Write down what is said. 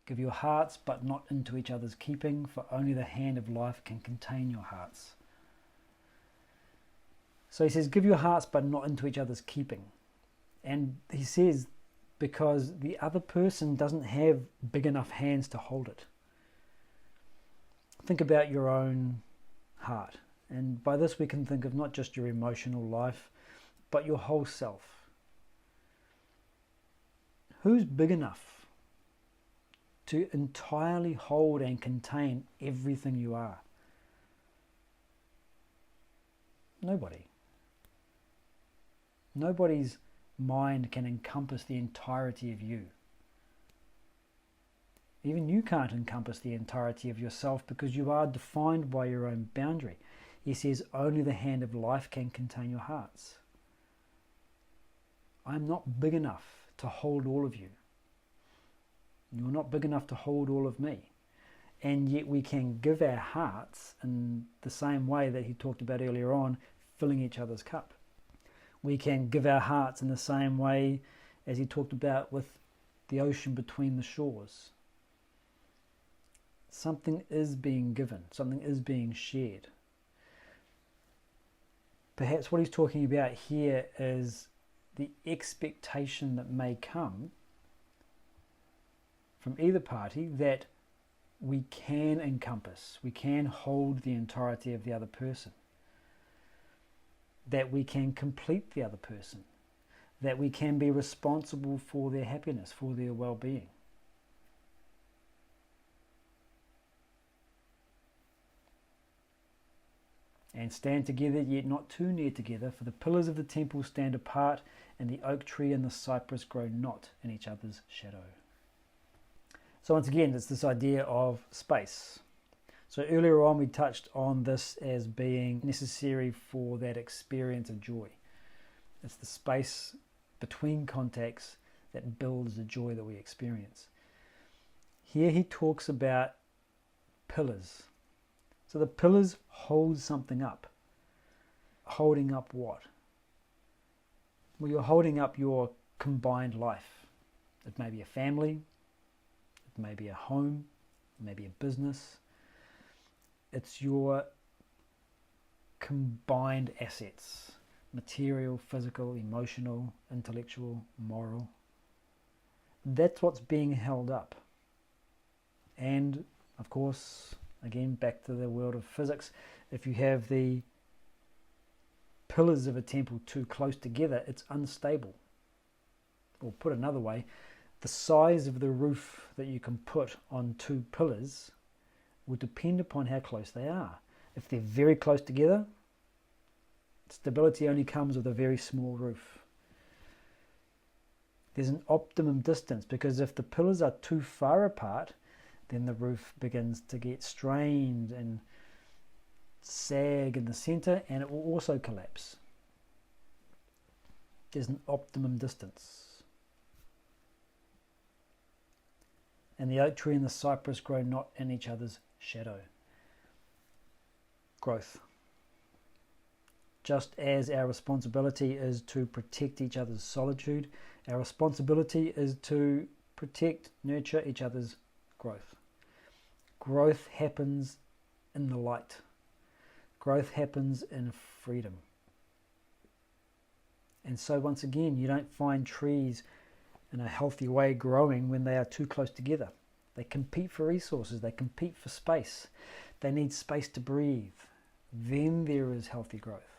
Give your hearts, but not into each other's keeping, for only the hand of life can contain your hearts. So he says, give your hearts, but not into each other's keeping. And he says, because the other person doesn't have big enough hands to hold it. Think about your own heart. And by this we can think of not just your emotional life, but your whole self. Who's big enough to entirely hold and contain everything you are? Nobody. Nobody's mind can encompass the entirety of you. Even you can't encompass the entirety of yourself because you are defined by your own boundary. He says only the hand of life can contain your hearts. I'm not big enough to hold all of you. You're not big enough to hold all of me. And yet we can give our hearts in the same way that he talked about earlier on, filling each other's cup. We can give our hearts in the same way as he talked about with the ocean between the shores. Something is being given, something is being shared. Perhaps what he's talking about here is the expectation that may come from either party that we can encompass, we can hold the entirety of the other person, that we can complete the other person, that we can be responsible for their happiness, for their well-being. And stand together, yet not too near together, for the pillars of the temple stand apart, and the oak tree and the cypress grow not in each other's shadow. So once again, it's this idea of space. So earlier on we touched on this as being necessary for that experience of joy. It's the space between contacts that builds the joy that we experience. Here he talks about pillars. So the pillars hold something up. Holding up what? Well, you're holding up your combined life. It may be a family, it may be a home, it may be a business. It's your combined assets, material, physical, emotional, intellectual, moral. That's what's being held up. And of course, again, back to the world of physics, if you have the pillars of a temple too close together, it's unstable. Or put another way, the size of the roof that you can put on two pillars will depend upon how close they are. If they're very close together, stability only comes with a very small roof. There's an optimum distance, because if the pillars are too far apart, then the roof begins to get strained and sag in the center, and it will also collapse. There's an optimum distance. And the oak tree and the cypress grow not in each other's shadow. Growth. Just as our responsibility is to protect each other's solitude, our responsibility is to protect, nurture each other's growth. Growth happens in the light. Growth happens in freedom. And so once again, you don't find trees in a healthy way growing when they are too close together. They compete for resources, they compete for space. They need space to breathe. Then there is healthy growth.